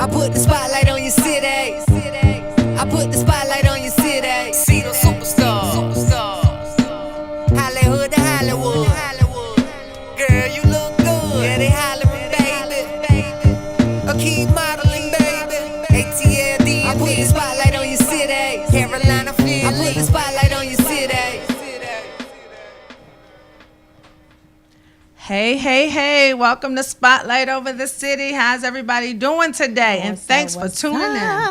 I put the spotlight on your city. I put the spotlight on your city. See the superstars. Hollywood to Hollywood. Girl, you look good. Yeah, they hollering, baby. I keep modeling, baby. ATLD. I put the spotlight on your city. Carolina, Philly. I put the spotlight on your city. Hey, welcome to Spotlight Over the City. How's everybody doing today? And thanks for tuning in.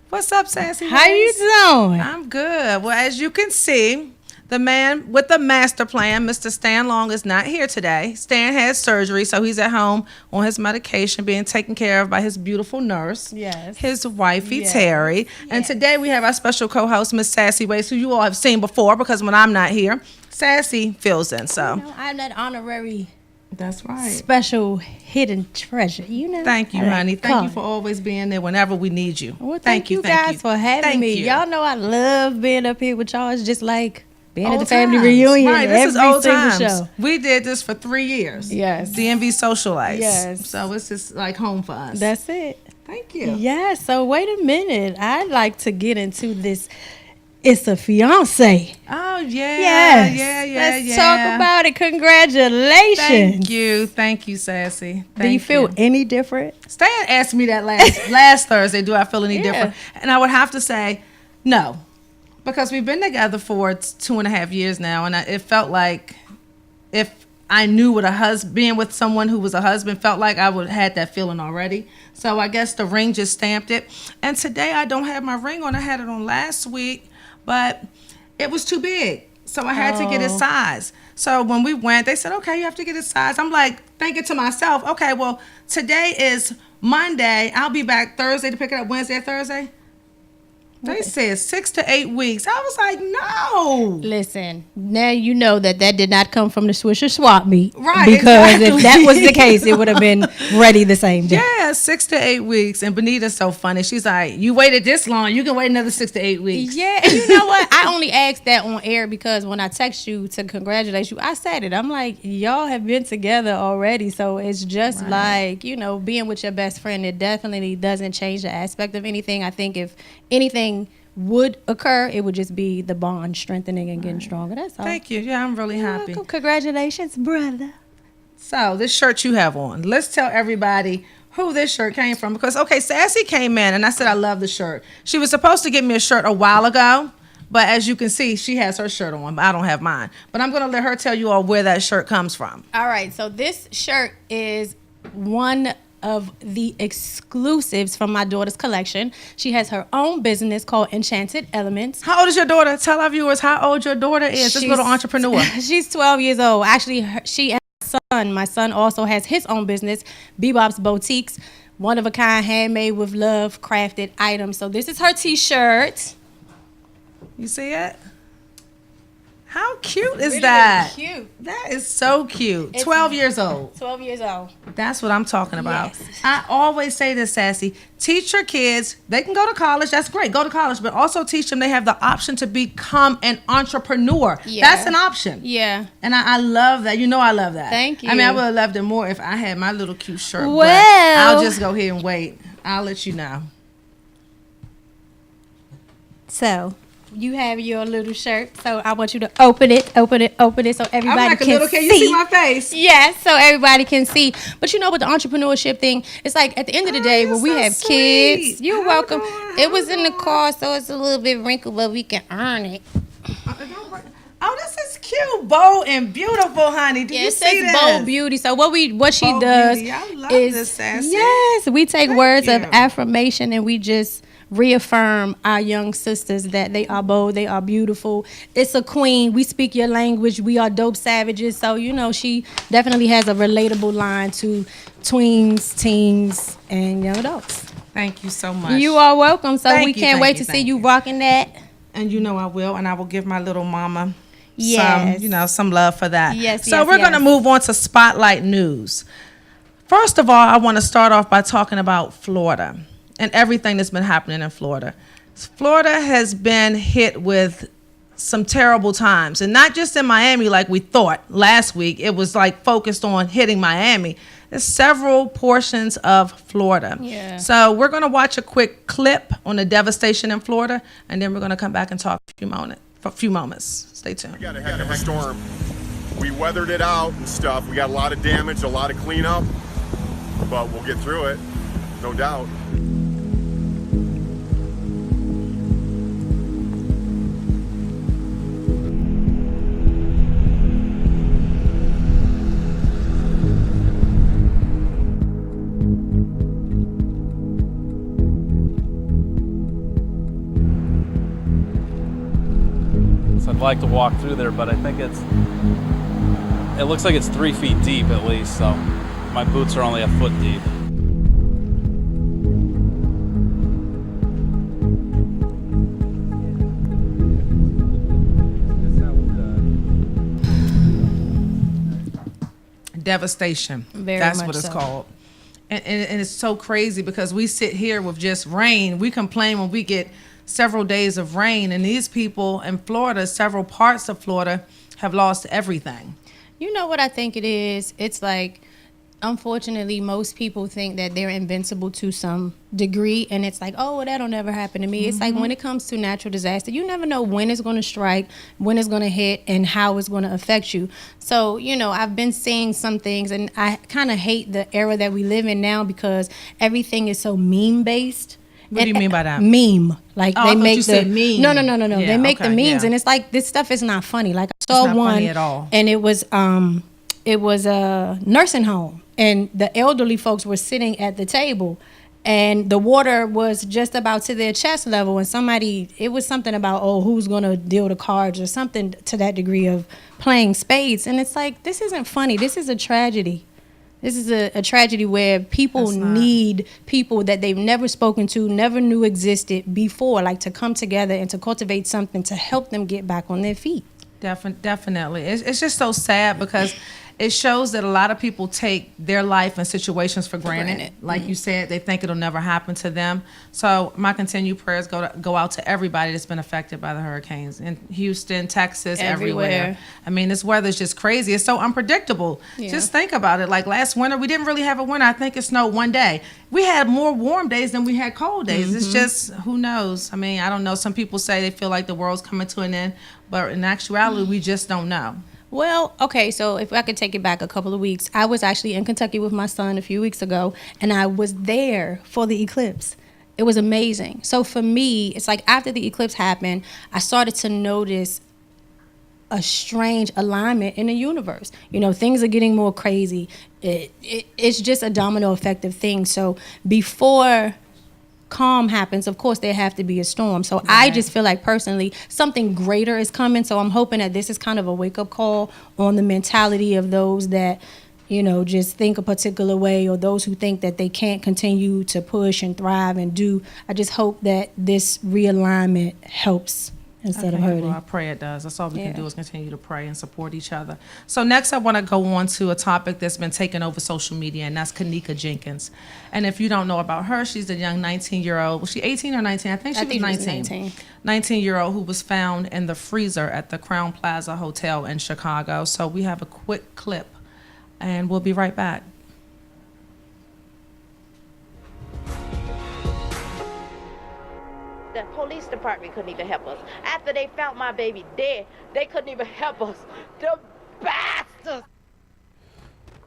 What's up, Sassy? How you doing? I'm good. Well, as you can see, the man with the master plan, Mr. Stan Long, is not here today. Stan had surgery, so he's at home on his medication being taken care of by his beautiful nurse. Yes. His wifey, Terry. And today we have our special co-host, Miss Sassy Ways, who you all have seen before because when I'm not here, Sassy fills in. So I'm that honorary that's right. special hidden treasure, you know. Thank you, honey. Thank you for always being there whenever we need you. Well, thank you guys for having me. You. Y'all know I love being up here with y'all. It's just like being at Old the family times. reunion. Right, this is old times. Show. We did this for 3 years. Yes. DMV Socialites. Yes. So it's just like home for us. That's it. Thank you. Yeah, so wait a minute. I'd like to get into this. It's a fiance. Oh, yeah. Yes. Yeah. Let's talk about it. Congratulations. Thank you, Sassy. Do you feel any different? Stan asked me that last Thursday, do I feel any different? And I would have to say no. Because we've been together for 2.5 years now, and it felt like if I knew what being with someone who was a husband felt like, I would have had that feeling already. So I guess the ring just stamped it. And today I don't have my ring on. I had it on last week, but it was too big. So I had to get his size. So when we went, they said, okay, you have to get his size. I'm like thinking to myself, okay, well, today is Monday. I'll be back Thursday to pick it up Wednesday or Thursday. They said 6 to 8 weeks. I was like, no. Listen, now you know that did not come from the Swisher swap meet. Right. Because if that was the case, it would have been ready the same day. Yeah, 6 to 8 weeks. And Benita's so funny. She's like, you waited this long. You can wait another 6 to 8 weeks. Yeah, and you know what? I only asked that on air because when I text you to congratulate you, I said it. I'm like, y'all have been together already. So it's just like, you know, being with your best friend. It definitely doesn't change the aspect of anything. I think if anything would occur, it would just be the bond strengthening and getting stronger. That's all. Thank you. Yeah, I'm really happy. Welcome. Congratulations, brother. So this shirt you have on, let's tell everybody who this shirt came from. Because, okay, Sassy came in and I said, I love the shirt. She was supposed to get me a shirt a while ago, but as you can see, she has her shirt on, but I don't have mine. But I'm going to let her tell you all where that shirt comes from. All right, so this shirt is one of the exclusives from my daughter's collection. She has her own business called Enchanted Elements. How old is your daughter? Tell our viewers how old your daughter is, this little entrepreneur. She's 12 years old. Actually, she and my son also has his own business, Bebop's Boutiques, one of a kind, handmade with love, crafted items. So this is her t-shirt. You see it? How cute is Really, that? really cute. That is so cute. 12 years old. 12 years old. That's what I'm talking about. Yes. I always say this, Sassy. Teach your kids. They can go to college. That's great. Go to college. But also teach them they have the option to become an entrepreneur. Yeah. That's an option. Yeah. And I love that. You know I love that. Thank you. I mean, I would have loved it more if I had my little cute shirt. Well. But I'll just go ahead and wait. I'll let you know. So you have your little shirt. So I want you to open it so everybody I'm like can a little kid. see. You see my face? Yes, so everybody can see. But you know, with the entrepreneurship thing, it's like at the end of the day, you're when we so have sweet. kids, you're How welcome. going? It was in the car, so it's a little bit wrinkled, but we can earn it. Oh, this is cute, bold and beautiful, honey. Do you It see says this? Bold Beauty. So what she Bold does Beauty. I love is this, Sassy. yes, we take words of you. affirmation and we just reaffirm our young sisters that they are bold, they are beautiful. It's a queen. We speak your language. We are dope savages. So, you know, she definitely has a relatable line to tweens, teens, and young adults. Thank you so much. You are welcome. So Thank we you, can't thank wait you, to see thank you you. rocking that. And you know I will, and I will give my little mama Yes. some love for that. Yes, So yes, we're going to yes. move on to Spotlight News. First of all, I want to start off by talking about Florida and everything that's been happening in Florida. Florida has been hit with some terrible times, and not just in Miami like we thought last week. It was like focused on hitting Miami. It's several portions of Florida. Yeah. So we're going to watch a quick clip on the devastation in Florida, and then we're going to come back and talk for a few moments. Stay tuned. We got a heck of a storm. We weathered it out and stuff. We got a lot of damage, a lot of cleanup, but we'll get through it, no doubt. I'd like to walk through there, but I think it looks like it's 3 feet deep at least, so my boots are only a foot deep. Devastation. Very That's much what it's so. called. And it's so crazy because we sit here with just rain. We complain when we get several days of rain, and these people in Florida, several parts of Florida, have lost everything. You know what I think it is? It's like, unfortunately, most people think that they're invincible to some degree, and it's like, oh, well, that'll never happen to me. It's like when it comes to natural disaster, you never know when it's going to strike, when it's going to hit, and how it's going to affect you. So, you know, I've been seeing some things, and I kind of hate the era that we live in now because everything is so meme-based. What do you mean by that? Meme. Like Oh, I they thought make you the said meme. No. Yeah, they make the okay, memes, yeah. and it's like this stuff is not funny. Like I saw not one, funny at all. and it was a nursing home, and the elderly folks were sitting at the table, and the water was just about to their chest level, and it was something about, oh, who's gonna deal the cards or something to that degree of playing spades, and it's like, this isn't funny. This is a tragedy. This is a tragedy where people need people that they've never spoken to, never knew existed before, like to come together and to cultivate something to help them get back on their feet. Definitely. It's just so sad because it shows that a lot of people take their life and situations for granted. Like you said, they think it'll never happen to them. So my continued prayers go out to everybody that's been affected by the hurricanes in Houston, Texas, everywhere. I mean, this weather's just crazy. It's so unpredictable. Yeah. Just think about it. Like last winter, we didn't really have a winter. I think it snowed one day. We had more warm days than we had cold days. It's just, who knows? I mean, I don't know. Some people say they feel like the world's coming to an end, but in actuality, we just don't know. Well, okay, so if I could take it back a couple of weeks, I was actually in Kentucky with my son a few weeks ago, and I was there for the eclipse. It was amazing. So for me, it's like after the eclipse happened, I started to notice a strange alignment in the universe. You know, things are getting more crazy. It's just a domino effect of things. So before calm happens, of course there have to be a storm. So I just feel like personally something greater is coming. So I'm hoping that this is kind of a wake-up call on the mentality of those that, you know, just think a particular way, or those who think that they can't continue to push and thrive and do. I just hope that this realignment helps instead of hurting. Well, I pray it does. That's all we Yeah. can do is continue to pray and support each other. So next I want to go on to a topic that's been taking over social media, and that's Kenneka Jenkins. And if you don't know about her, she's a young 19-year-old. Was she 18 or 19? I think she was 19. 19-year-old who was found in the freezer at the Crown Plaza Hotel in Chicago. So we have a quick clip, and we'll be right back. The police department couldn't even help us. After they found my baby dead, they couldn't even help us. The bastards!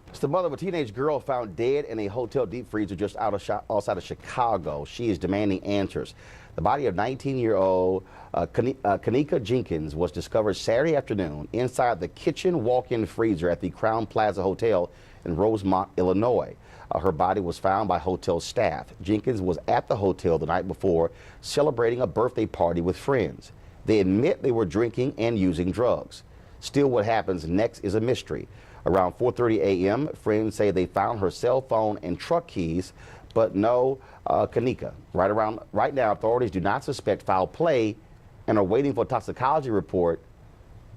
It's the mother of a teenage girl found dead in a hotel deep freezer just outside of Chicago. She is demanding answers. The body of 19-year-old Kenneka Jenkins was discovered Saturday afternoon inside the kitchen walk-in freezer at the Crown Plaza Hotel in Rosemont, Illinois. Her body was found by hotel staff. Jenkins was at the hotel the night before celebrating a birthday party with friends. They admit they were drinking and using drugs. Still, what happens next is a mystery. Around 4:30 a.m., friends say they found her cell phone and truck keys, but no Kenneka. Right now, authorities do not suspect foul play and are waiting for a toxicology report.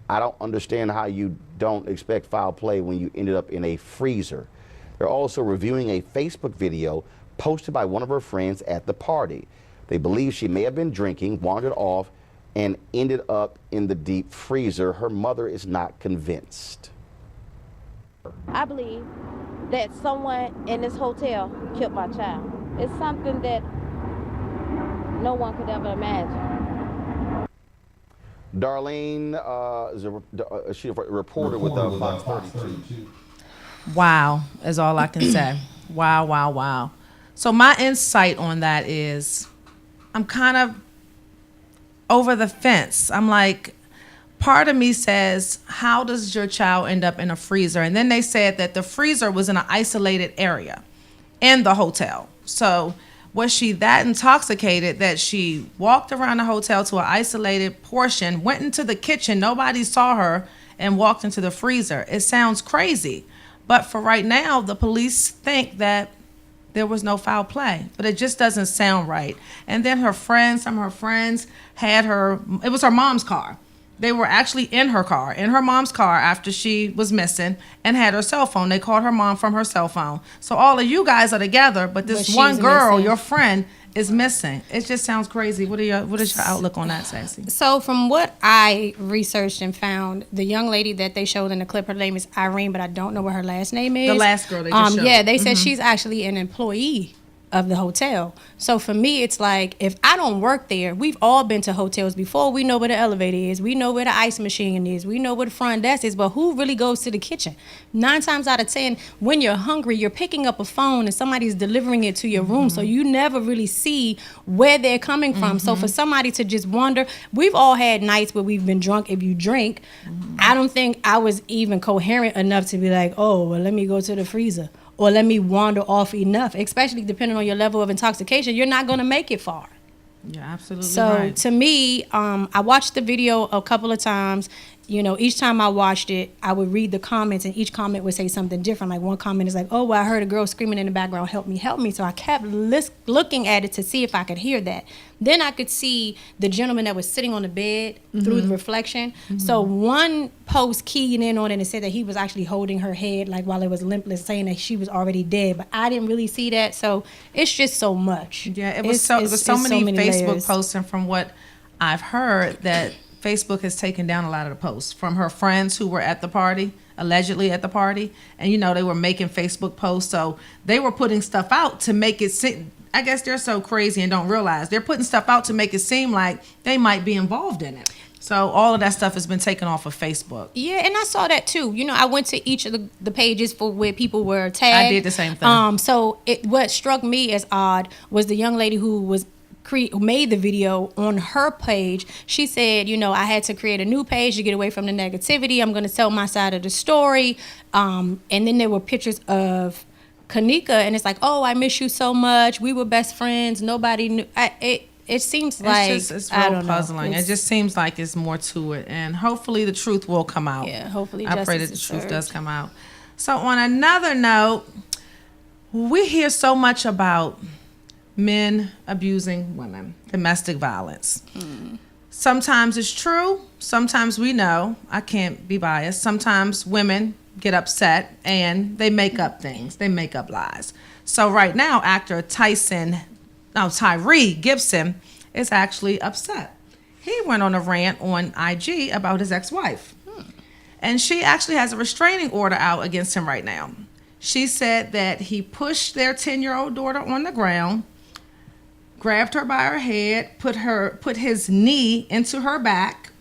I don't understand how you don't expect foul play when you ended up in a freezer. They're also reviewing a Facebook video posted by one of her friends at the party. They believe she may have been drinking, wandered off, and ended up in the deep freezer. Her mother is not convinced. I believe that someone in this hotel killed my child. It's something that no one could ever imagine. Darlene she a reporter with Fox 32. Wow, is all I can say. Wow, wow, wow. So my insight on that is I'm kind of over the fence. I'm like, part of me says, how does your child end up in a freezer? And then they said that the freezer was in an isolated area in the hotel. So was she that intoxicated that she walked around the hotel to an isolated portion, went into the kitchen, nobody saw her, and walked into the freezer? It sounds crazy. But for right now, the police think that there was no foul play, but it just doesn't sound right. And then her friends, some of her friends had her, it was her mom's car. They were actually in her mom's car after she was missing, and had her cell phone. They called her mom from her cell phone. So all of you guys are together, but this one girl, your friend, is missing. It just sounds crazy. What is your outlook on that, Sassy? So from what I researched and found, the young lady that they showed in the clip, her name is Irene, but I don't know what her last name is. The last girl they just showed. Yeah, they said she's actually an employee of the hotel. So for me, it's like, if I don't work there, we've all been to hotels before. We know where the elevator is. We know where the ice machine is. We know where the front desk is. But who really goes to the kitchen? 9 times out of 10, when you're hungry, you're picking up a phone and somebody's delivering it to your room. So you never really see where they're coming from. So for somebody to just wonder, we've all had nights where we've been drunk. If you drink, I don't think I was even coherent enough to be like, oh, well, let me go to the freezer. Or let me wander off enough, especially depending on your level of intoxication, you're not going to make it far. You're absolutely So right. to me, I watched the video a couple of times. You know, each time I watched it, I would read the comments, and each comment would say something different. Like one comment is like, oh, well, I heard a girl screaming in the background, help me, help me. So I kept looking at it to see if I could hear that. Then I could see the gentleman that was sitting on the bed through the reflection. So one post keyed in on it and said that he was actually holding her head like while it was limpless, saying that she was already dead. But I didn't really see that. So it's just so much. Yeah, it was so many Facebook layers. posts, and from what I've heard, that Facebook has taken down a lot of the posts from her friends who were at the party, allegedly at the party, and they were making Facebook posts, so they were putting stuff out to make it seem, I guess they're so crazy and don't realize they're putting stuff out to make it seem like they might be involved in it. So all of that stuff has been taken off of Facebook. Yeah, and I saw that too. I went to each of the pages for where people were tagged. I did the same thing. So what struck me as odd was the young lady who made the video on her page. She said, I had to create a new page to get away from the negativity. I'm going to tell my side of the story. And then there were pictures of Kanika, and it's like, oh, I miss you so much. We were best friends. Nobody knew. It seems like it's real puzzling. It just seems like it's more to it, and hopefully the truth will come out. Yeah, hopefully I pray that the justice is truth served. does come out. So on another note, we hear so much about men abusing women, domestic violence. Sometimes it's true. Sometimes we know. I can't be biased. Sometimes women get upset and they make up things. They make up lies. So right now, actor Tyree Gibson is actually upset. He went on a rant on IG about his ex-wife. And she actually has a restraining order out against him right now. She said that he pushed their 10-year-old daughter on the ground, grabbed her by her head, put his knee into her back,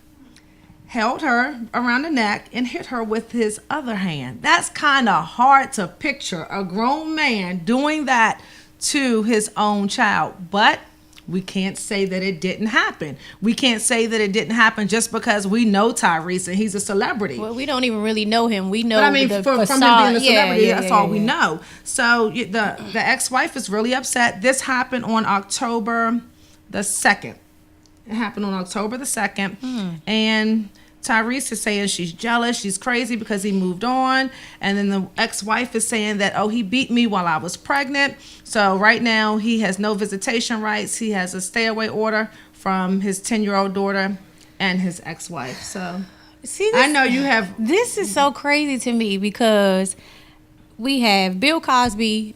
held her around the neck, and hit her with his other hand. That's kind of hard to picture, a grown man doing that to his own child. But we can't say that it didn't happen. We can't say that it didn't happen just because we know Tyrese and he's a celebrity. Well, we don't even really know him. We know, but I mean, the from him facade. being a celebrity, Yeah, that's all we know. So the ex-wife is really upset. This happened on October the 2nd. It happened on October the 2nd. And Tyrese is saying she's jealous, she's crazy because he moved on. And then the ex-wife is saying that, oh, he beat me while I was pregnant. So right now he has no visitation rights. He has a stay-away order from his 10-year-old daughter and his ex-wife. So See, I know you have... This is so crazy to me because we have Bill Cosby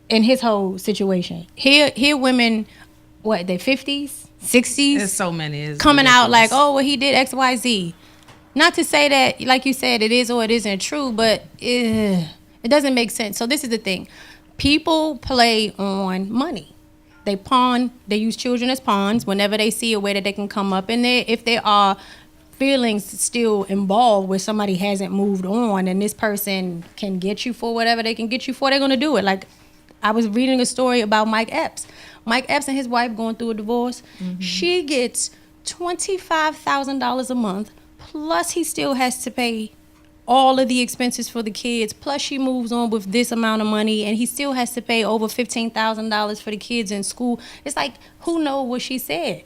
and his whole situation. Here women, what, their 50s? 60s, There's so many. It's coming ridiculous. out like, oh, well, he did XYZ. Not to say that, like you said, it is or it isn't true, but it's It doesn't make sense. So this is the thing. People play on money. They use children as pawns whenever they see a way that they can come up in there. If there are feelings still involved where somebody hasn't moved on and this person can get you for whatever they can get you for, they're going to do it. Like, I was reading a story about Mike Epps. Mike Epps and his wife going through a divorce. She gets $25,000 a month, plus he still has to pay all of the expenses for the kids, plus she moves on with this amount of money, and he still has to pay over $15,000 for the kids in school. It's like, who knows what she said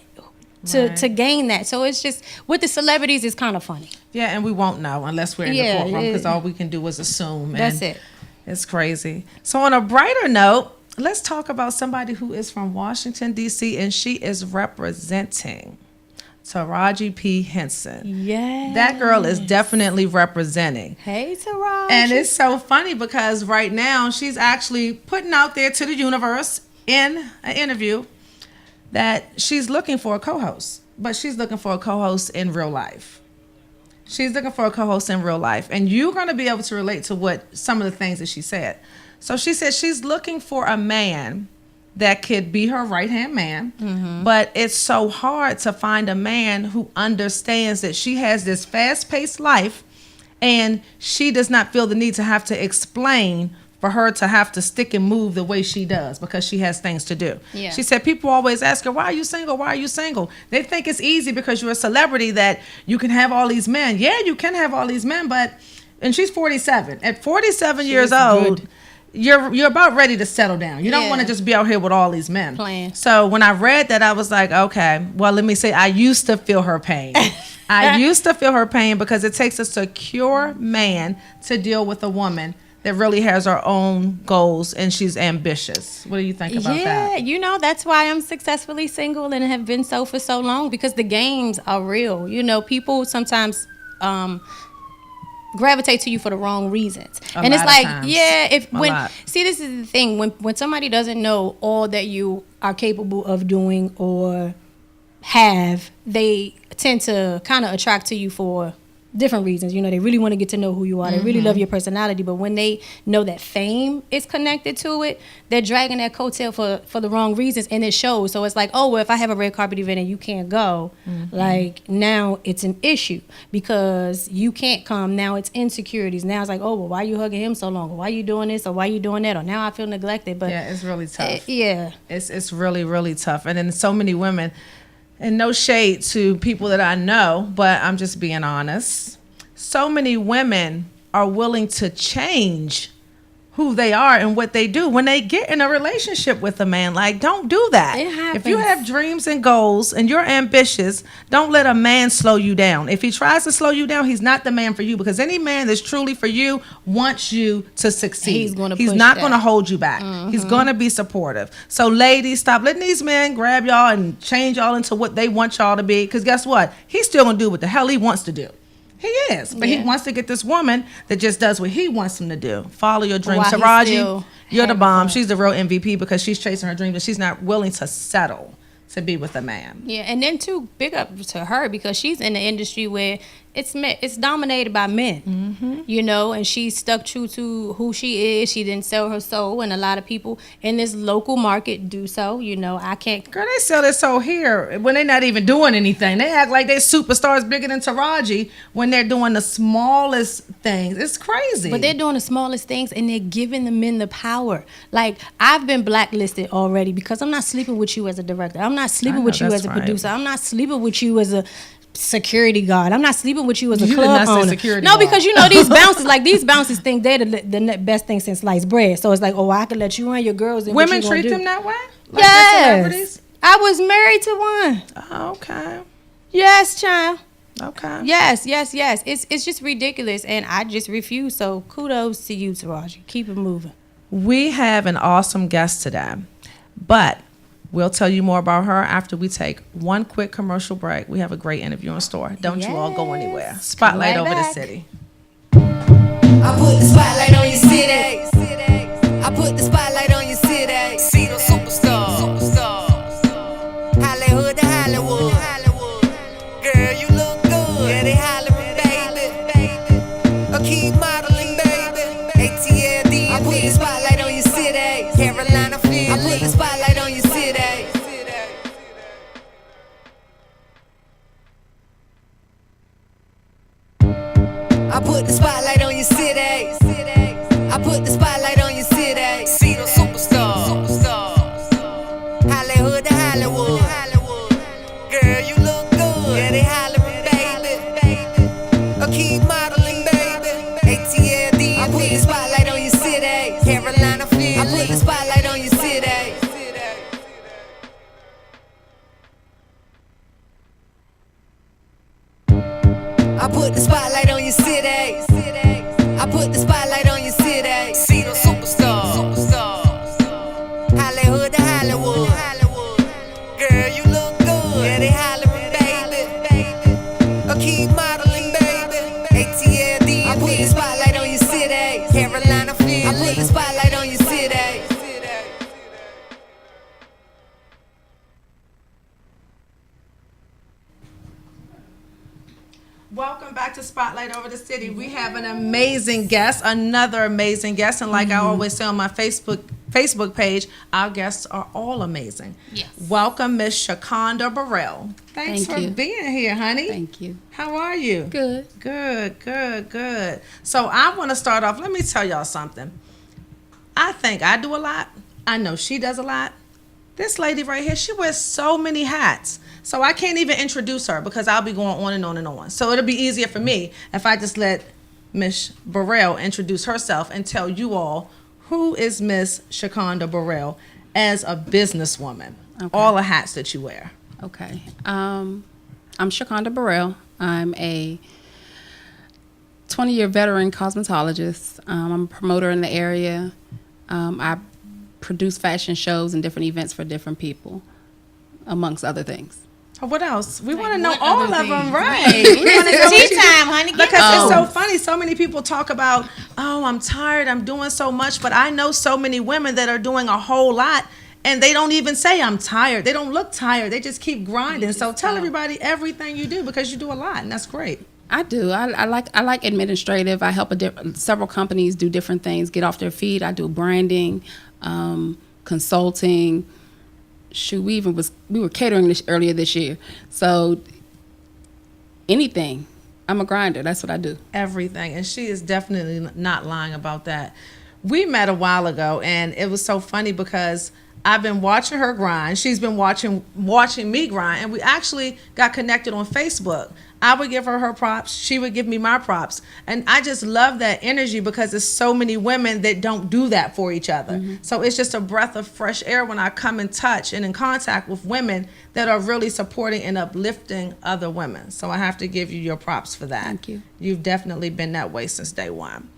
to gain that? So it's just, with the celebrities, it's kind of funny. Yeah, and we won't know unless we're in the courtroom, because all we can do is assume. That's it. It's crazy. So on a brighter note, let's talk about somebody who is from Washington, D.C., and she is representing Taraji P. Henson. Yeah. That girl is definitely representing. Hey, Taraji. And it's so funny because right now she's actually putting out there to the universe in an interview that she's looking for a co-host. But she's looking for a co-host in real life. She's looking for a co-host in real life. And you're going to be able to relate to what some of the things that she said. So she said she's looking for a man that could be her right-hand man. But it's so hard to find a man who understands that she has this fast-paced life and she does not feel the need to have to explain for her to have to stick and move the way she does because she has things to do. Yeah. She said people always ask her, why are you single? Why are you single? They think it's easy because you're a celebrity that you can have all these men. Yeah, you can have all these men, but, and she's 47. At 47 years old, you're about ready to settle down. You don't want to just be out here with all these men. Playing. So when I read that, I was like, okay, well, let me say, I used to feel her pain. I used to feel her pain because it takes a secure man to deal with a woman that really has her own goals and she's ambitious. What do you think about that? Yeah, you know, that's why I'm successfully single and have been so for so long, because the games are real. You know, people sometimes gravitate to you for the wrong reasons. And it's like, see, this is the thing. When somebody doesn't know all that you are capable of doing or have, they tend to kind of attract to you for different reasons. You know, they really want to get to know who you are. They really love your personality. But when they know that fame is connected to it, they're dragging that coattail for the wrong reasons, and it shows. So it's like, oh, well, if I have a red carpet event and you can't go, like, now it's an issue because you can't come. Now it's insecurities. Now it's like, oh, well, why are you hugging him so long? Or why are you doing this? Or why are you doing that? Or now I feel neglected. But yeah, it's really tough. It's really, really tough. And then so many women, and no shade to people that I know, but I'm just being honest. So many women are willing to change who they are and what they do when they get in a relationship with a man. Like, don't do that. It happens. If you have dreams and goals and you're ambitious, don't let a man slow you down. If he tries to slow you down, he's not the man for you, because any man that's truly for you wants you to succeed. He's not going to hold you back. He's going to be supportive. So ladies, stop letting these men grab y'all and change y'all into what they want y'all to be, because guess what? He's still going to do what the hell he wants to do. He is, but he wants to get this woman that just does what he wants him to do. Follow your dreams. Taraji, you're the bomb. She's the real MVP because she's chasing her dreams, and she's not willing to settle to be with a man. Yeah, and then too, big up to her because she's in the industry where it's dominated by men, you know, and she's stuck true to who she is. She didn't sell her soul, and a lot of people in this local market do so. You know, I can't. Girl, they sell their soul here when they're not even doing anything. They act like they're superstars bigger than Taraji when they're doing the smallest things. It's crazy. But they're doing the smallest things, and they're giving the men the power. Like, I've been blacklisted already because I'm not sleeping with you as a director. I'm not sleeping with you as a producer. I'm not sleeping with you as a security guard. I'm not sleeping with you as a club owner. No, because you know these bouncers think they're the best thing since sliced bread. So it's like, oh, I can let you and your girls. And women treat them that way. Like yes, I was married to one. Oh, okay. Yes, child. Okay. Yes. It's just ridiculous, and I just refuse. So kudos to you, Taraji. Keep it moving. We have an awesome guest today, but we'll tell you more about her after we take one quick commercial break. We have a great interview in store. Don't you all go anywhere. Spotlight over the city. I put the spotlight on your city. I put the spotlight on your city. See those superstars. Hollywood to Hollywood. Girl, you look good. Yeah, they hollering, baby. Keep modeling, baby. ATL Carolina, Philly. I put the spotlight on your city. I put the spotlight on your city. I put the spotlight on your city. See those superstars. Hollywood to Hollywood. Girl, you look good. Yeah, they hollering, baby. Keep modeling, baby. ATLD. I put the spotlight on your city. Carolina, Philly. I put the spotlight on your city. I put the spotlight on your city. I put the spotlight on your city. See those superstars. Hollywood to Hollywood. Girl, you look good. Yeah, they hollering, baby. Keep modeling, baby. ATLD. I put the spotlight on your city. Carolina, Philly. I put the spotlight on your city. Welcome back to Spotlight Over the City. We have an amazing guest, another amazing guest, and like I always say on my Facebook page, our guests are all amazing. Yes. Welcome, Miss Shaconda Burrell. Thanks Thank for you. being here, honey. Thank you. How are you? Good. Good. So I want to start off. Let me tell y'all something. I think I do a lot. I know she does a lot. This lady right here, she wears so many hats. So I can't even introduce her because I'll be going on and on and on. So it'll be easier for me if I just let Miss Burrell introduce herself and tell you all who is Miss Shaconda Burrell as a businesswoman. Okay. All the hats that you wear. Okay. I'm Shaconda Burrell. I'm a 20-year veteran cosmetologist. I'm a promoter in the area. I produce fashion shows and different events for different people, amongst other things. What else? We want to Like, know what all other of them, things? right? Right. We want to know Tea what you do. time, honey. Get Because it's Oh. so funny. So many people talk about, oh, I'm tired, I'm doing so much, but I know so many women that are doing a whole lot, and they don't even say I'm tired. They don't look tired. They just keep grinding. So tell everybody everything you do because you do a lot, and that's great. I do. I like administrative. I help several companies do different things, get off their feet. I do branding, consulting. Shoot, we were catering this earlier this year. So anything. I'm a grinder. That's what I do. Everything, and she is definitely not lying about that. We met a while ago, and it was so funny because I've been watching her grind. She's been watching me grind, and we actually got connected on Facebook. I would give her props. She would give me my props. And I just love that energy because there's so many women that don't do that for each other. Mm-hmm. So it's just a breath of fresh air when I come in touch and in contact with women that are really supporting and uplifting other women. So I have to give you your props for that. Thank you. You've definitely been that way since day one.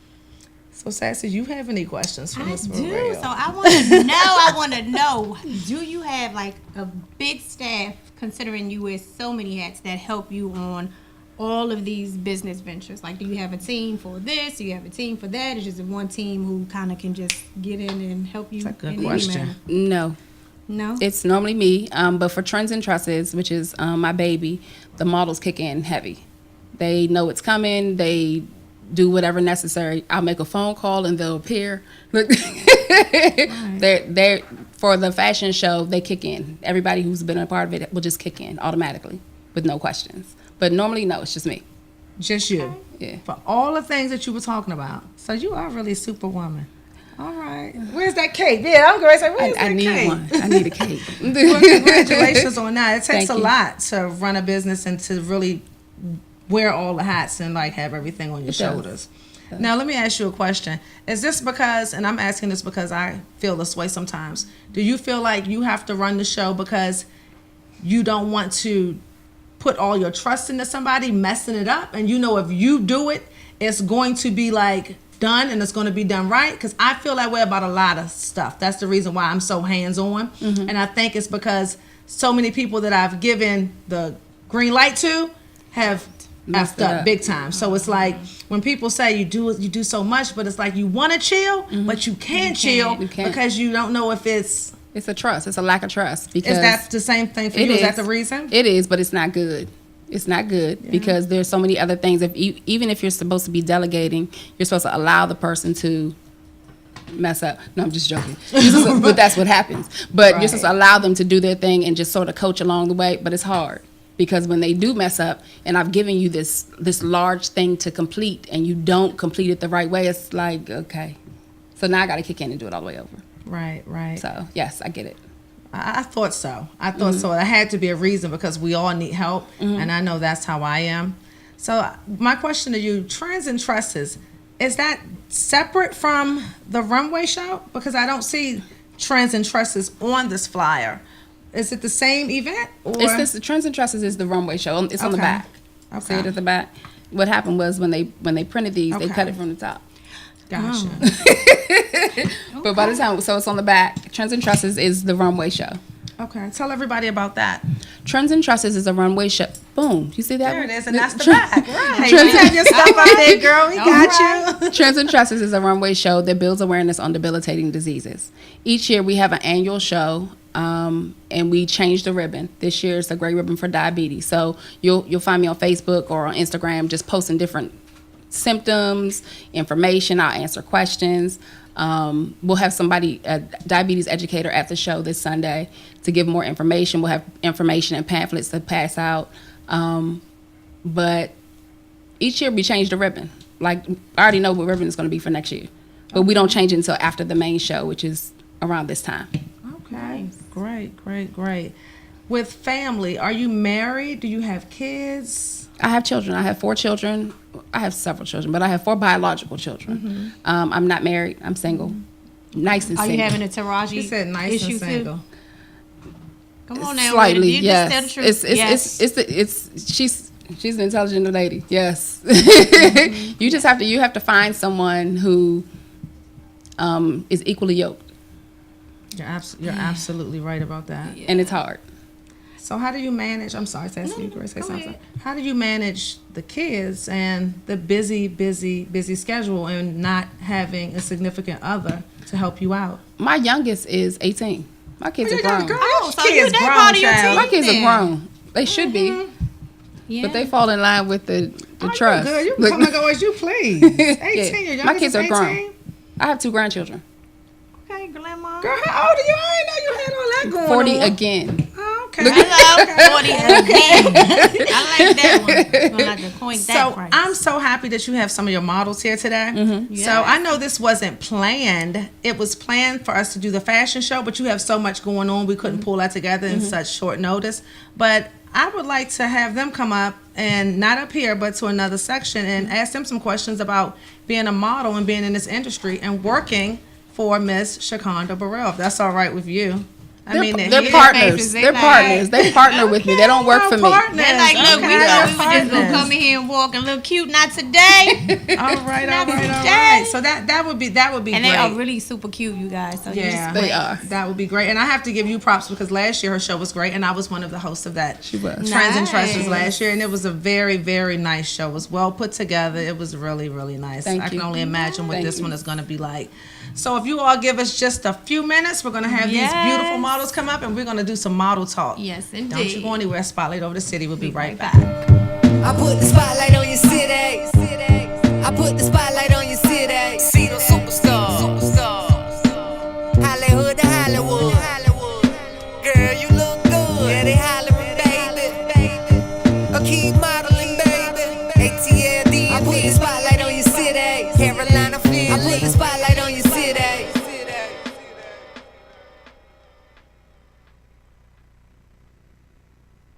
So Sassy, you have any questions for I Ms. do. Burrell? So I want to know, do you have like a big staff, considering you wear so many hats, that help you on all of these business ventures? Like, do you have a team for this? Do you have a team for that? Is just one team who kind of can just get in and help you? That's a good in any question. manner? No. No? It's normally me, but for Trends and Trusses, which is my baby, the models kick in heavy. They know it's coming. They do whatever necessary. I'll make a phone call and they'll appear. They're for the fashion show. They kick in. Everybody who's been a part of it will just kick in automatically with no questions. But normally, no, it's just me. Just you. Yeah. For all the things that you were talking about. So you are really a superwoman. All right. Where's that cake? Yeah, I'm going to say, where's that I need cake? one. I need a cake. Well, congratulations on that. It takes Thank a you. lot to run a business and to really wear all the hats and like have everything on your It does. shoulders. Now let me ask you a question. Is this because, and I'm asking this because I feel this way sometimes, do you feel like you have to run the show because you don't want to put all your trust into somebody messing it up, and you know if you do it, it's going to be like done and it's going to be done right? Because I feel that way about a lot of stuff. That's the reason why I'm so hands-on. Mm-hmm. And I think it's because so many people that I've given the green light to have Messed effed it up up. big time. So it's like when people say you do so much, but it's like you want to chill, but you can't chill You can't. because you don't know if it's. It's a trust. It's a lack of trust. Because Is that the same thing for it you? Is that the reason? It is, but it's not good. It's not good because there's so many other things. Even if you're supposed to be delegating, you're supposed to allow the person to mess up. No, I'm just joking. But that's what happens. But you're supposed to allow them to do their thing and just sort of coach along the way. But it's hard because when they do mess up, and I've given you this large thing to complete, and you don't complete it the right way, it's like, okay. So now I got to kick in and do it all the way over. Right, right. So yes, I get it. I thought so. I thought so. There had to be a reason because we all need help, and I know that's how I am. So my question to you, Trends and Tresses, is that separate from the runway show? Because I don't see Trends and Tresses on this flyer. Is it the same event? Or? It's this, Trends and Tresses is the runway show. It's on the back. Okay. See it at the back. What happened was when they printed these, they cut it from the top. Gotcha. But by the time, so it's on the back. Trends and Tresses is the runway show. Okay. Tell everybody about that. Trends and Tresses is a runway show. Boom. You see that? There it is, and that's the back. Right. Trends You have your stuff up there, girl. We got you. Trends and Tresses is a runway show that builds awareness on debilitating diseases. Each year we have an annual show, and we change the ribbon. This year it's a gray ribbon for diabetes. So you'll find me on Facebook or on Instagram just posting different symptoms, information. I'll answer questions. We'll have somebody, a diabetes educator at the show this Sunday to give more information. We'll have information and pamphlets to pass out. But each year we change the ribbon. Like, I already know what ribbon is going to be for next year. But we don't change it until after the main show, which is around this time. Okay. Great. With family, are you married? Do you have kids? I have children. I have 4 children. I have several children, but I have 4 biological children. I'm not married. I'm single. Nice and Are single. you having a Taraji You said nice and issue single. too? Come on now. Slightly, you yes. just tell the truth. She's an intelligent lady. Yes. You have to find someone who is equally yoked, You're absolutely right about that. and it's hard. So how do you manage? I'm sorry to ask you, Grace. Say something. How do you manage the kids and the busy schedule and not having a significant other to help you out? My youngest is 18. My kids are grown. so you that part of your team. My kids are grown. They should be, Yeah. but they fall in line with the trust. Good. You can come and go as you please. 18. Your youngest My kids is are 18? grown. I have 2 grandchildren. Okay, grandma. Girl, how old are you? I didn't know you had all that going 40 on. again. Oh, okay. Hello, 40 again. I like that one. I like to coin that So price. I'm so happy that you have some of your models here today. Yes. So I know this wasn't planned. It was planned for us to do the fashion show, but you have so much going on, we couldn't pull that together in such short notice. But I would like to have them come up, and not up here, but to another section, and ask them some questions about being a model and being in this industry and working for Miss Shaconda Burrell, if that's all right with you. I mean, They're here. partners. faces, they They're like- partners. They partner with me. They don't work for me. Partners. They're like, look, we Okay. thought we were just gonna Partners. come in here and walk and look cute. Not today. All right. Not All today. right. So that would be And great. they are really super cute, you guys. So you Yeah, just They wait. are. That would be great. And I have to give you props because last year her show was great, and I was one of the hosts of that. She was. Trends and Tresses Nice. last year, and it was a very, very nice show. It was well put together. It was really, really nice. Thank I can you. only imagine what Thank this you. one is going to be like. So if you all give us just a few minutes, we're going to have these Yes. beautiful models come up, and we're going to do some model talk. Yes, Don't you indeed. go anywhere. Spotlight over the city. We'll be right back. I put the spotlight on your city. I put the spotlight on your city. See those superstars. Hollywood to Hollywood. Girl, you look good. Yeah, they hollering, baby. Keep modeling, baby. ATLD. I put the spotlight on your city. Carolina, Philly. I put the spotlight on your city.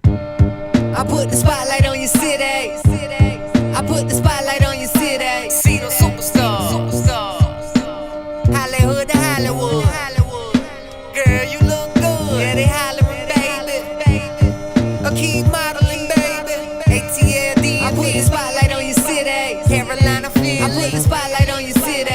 I put the spotlight on your city. I put the spotlight on your city. See those superstars. Hollywood to Hollywood. Girl, you look good. Yeah, they hollering, baby. Keep modeling, baby. ATLD. I put the spotlight on your city. Carolina, Philly. I put the spotlight on your city.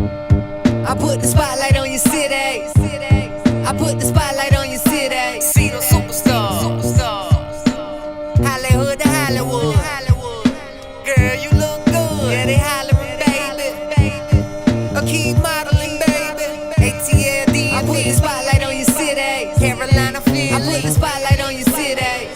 I put the spotlight on your city. I put the spotlight on your city. See those superstars. Hollywood to Hollywood. Girl, you look good. Yeah, they hollering, baby. Keep modeling, baby. ATLD. I put the spotlight on your city. Carolina, Philly. I put the spotlight on your city.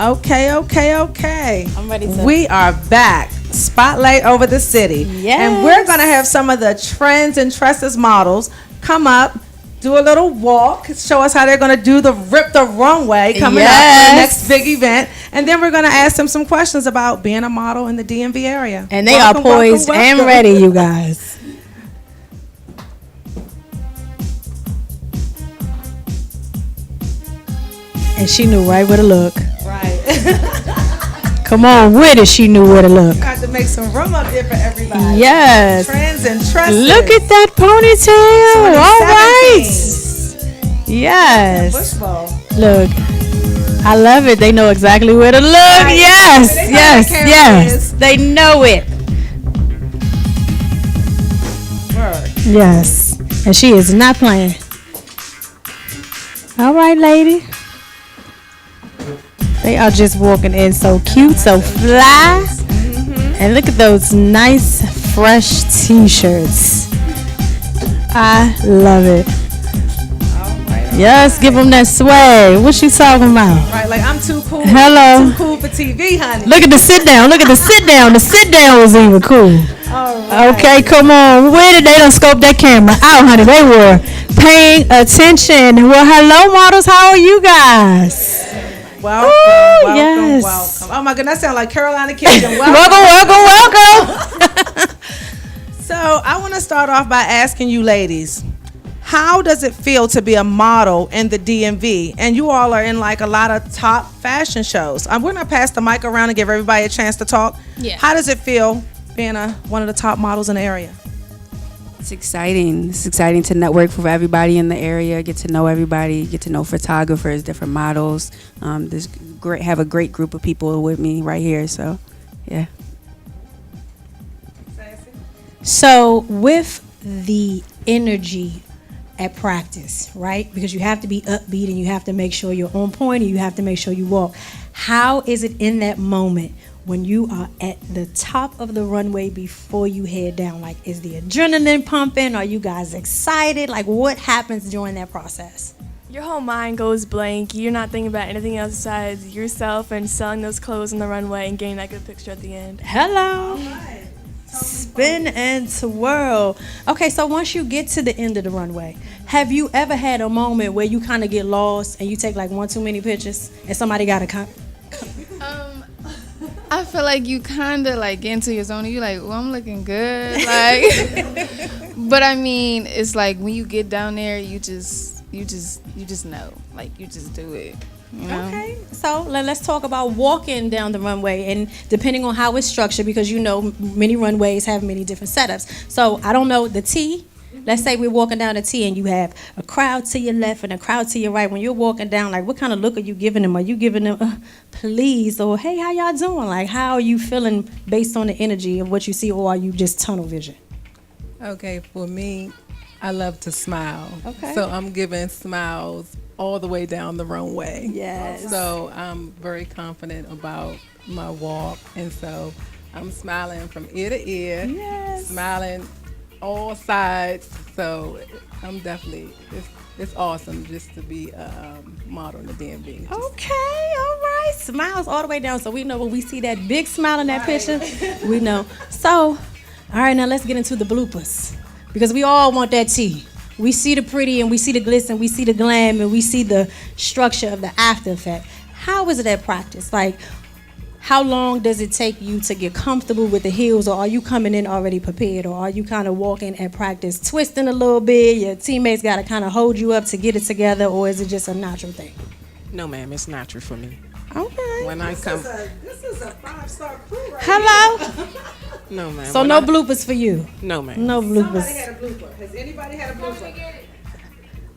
Okay. I'm ready to. We are back. Spotlight over the city. Yes. And we're going to have some of the Trends and Tresses models come up, do a little walk, show us how they're going to do the Rip the Runway coming up for the next big event. And then we're going to ask them some questions about being a model in the DMV area. And they are poised and ready, you guys. And she knew right where to look. Right. Come on with it. She knew where to look. Got to make some room up here for everybody. Yes. Trends and Tresses. Look at that ponytail. All right. 2017. Yes. Bushbowl. Look. I love it. They know exactly where to look. Right. Yes. They know Yes. where the camera Yes. is. They know it. Word. Yes. And she is not playing. All right, lady. They are just walking in so cute, so fly. And look at those nice, fresh t-shirts. I love it. Yes, give them that swag. What she talking about? Right, like I'm too cool. Hello. Too cool for TV, honey. Look at the sit down. Look at the sit down. The sit down was even cool. Okay, come on. Where did they done scope that camera out, honey? They were paying attention. Well, hello, models. How are you guys? Welcome, Ooh, welcome, yes. welcome. Oh my goodness, that sounds like Carolina Kitchen. Welcome. So I want to start off by asking you ladies, how does it feel to be a model in the DMV? And you all are in like a lot of top fashion shows. We're going to pass the mic around and give everybody a chance to talk. Yeah. How does it feel being one of the top models in the area? It's exciting. It's exciting to network with everybody in the area, get to know everybody, get to know photographers, different models. Have a great group of people with me right here. So, yeah. So with the energy at practice, right? Because you have to be upbeat and you have to make sure you're on point and you have to make sure you walk. How is it in that moment when you are at the top of the runway before you head down? Like, is the adrenaline pumping? Are you guys excited? Like, what happens during that process? Your whole mind goes blank. You're not thinking about anything else besides yourself and selling those clothes on the runway and getting that good picture at the end. Hello. Spin and twirl. Okay, so once you get to the end of the runway, have you ever had a moment where you kind of get lost and you take like one too many pictures and somebody got to come? I feel like you kind of like get into your zone and you're like, well, I'm looking good. Like, but I mean, it's like when you get down there, you just know, like you just do it. You know? Okay, so let's talk about walking down the runway, and depending on how it's structured, because you know many runways have many different setups. So I don't know the T. Let's say we're walking down the T and you have a crowd to your left and a crowd to your right. When you're walking down, like what kind of look are you giving them? Are you giving them please, or hey, how y'all doing? Like, how are you feeling based on the energy of what you see, or are you just tunnel vision? Okay, for me, I love to smile. Okay. So I'm giving smiles all the way down the runway. Yes. So I'm very confident about my walk, and so I'm smiling from ear to ear. Yes. Smiling all sides. So I'm definitely, it's awesome just to be a model in the DMV. Okay, all right. Smiles all the way down. So we know when we see that big smile in that picture, we know. So, all right, now let's get into the bloopers, because we all want that tea. We see the pretty and we see the glitz and we see the glam and we see the structure of the after effect. How is it at practice? Like, how long does it take you to get comfortable with the heels, or are you coming in already prepared, or are you kind of walking at practice twisting a little bit? Your teammates got to kind of hold you up to get it together, or is it just a natural thing? No, ma'am, it's natural for me. Okay. When I come, This is a 5-star crew right Hello? no, ma'am. So when no I- bloopers for you? No, ma'am. No bloopers. Somebody had a blooper. Has anybody had a blooper?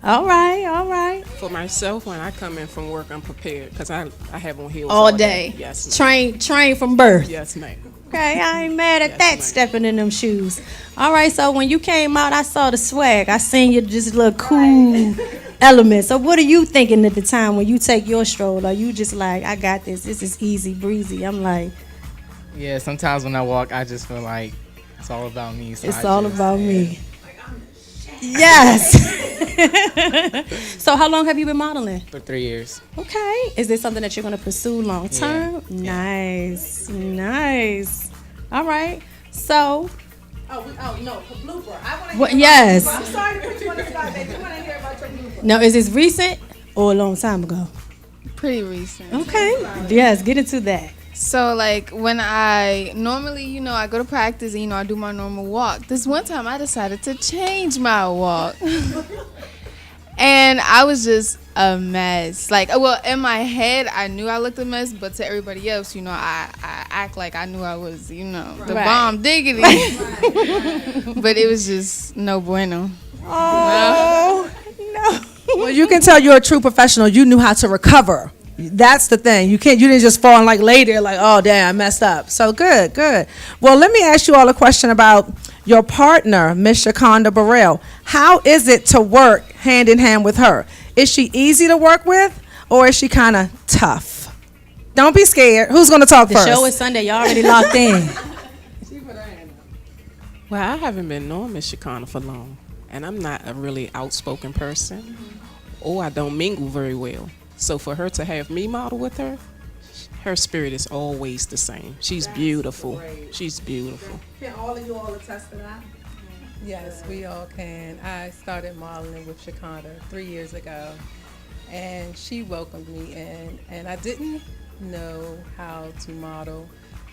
All right, all right. For myself, when I come in from work, I'm prepared because I have on heels All day. Yes, ma'am. Train from birth. Yes, ma'am. Okay, I ain't mad at Yes, that, ma'am. stepping in them shoes. All right, so when you came out, I saw the swag. I seen you just look cool elements. So what are you thinking at the time when you take your stroll? Are you just like, I got this. This is easy breezy. I'm like, Yeah, sometimes when I walk, I just feel like it's all about me. So it's I all just- about me. Yes. So how long have you been modeling? For 3 years. Okay. Is this something that you're going to pursue long term? Nice. Nice. All right. So. Oh no, for blooper. I want to What, hear yes. about, I'm sorry to put you on the spot, baby. I want to hear about your blooper. Now, is this recent or a long time ago? Pretty recent. Okay. Yes, get into that. So like when I normally, I go to practice and I do my normal walk. This one time I decided to change my walk. And I was just a mess. Like, well, in my head, I knew I looked a mess, but to everybody else, I act like I knew I was, the bomb diggity. But it was just no bueno. Oh, no. Well, you can tell you're a true professional. You knew how to recover. That's the thing. You didn't just fall and lay there like, oh damn, I messed up. So good. Well, let me ask you all a question about your partner, Miss Shaconda Burrell. How is it to work hand in hand with her? Is she easy to work with, or is she kind of tough? Don't be scared. Who's going to talk first? The show is Sunday. Y'all already locked in. Well, I haven't been knowing Miss Shaconda for long, and I'm not a really outspoken person, or I don't mingle very well. So for her to have me model with her, her spirit is always the same. She's beautiful. She's beautiful. Can all of you all attest to that? Yes, we all can. I started modeling with Shaconda 3 years ago, and she welcomed me in, and I didn't know how to model,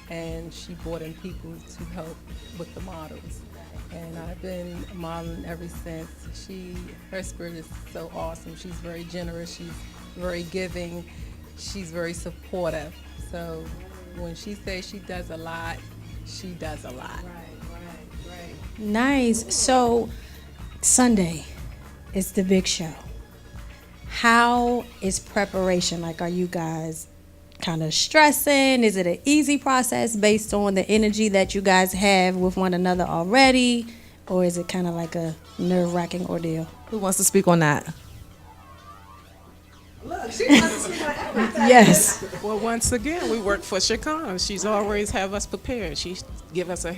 and she brought in people to help with the models. And I've been modeling ever since. Her spirit is so awesome. She's very generous. She's very giving. She's very supportive. So when she says she does a lot, she does a lot. Right. Nice. So Sunday is the big show. How is preparation? Like, are you guys kind of stressing? Is it an easy process based on the energy that you guys have with one another already? Or is it kind of like a nerve-wracking ordeal? Who wants to speak on that? Look, she wants to speak on everything. Yes. Well, once again, we work for Shaconda. She's always have us prepared. She give us a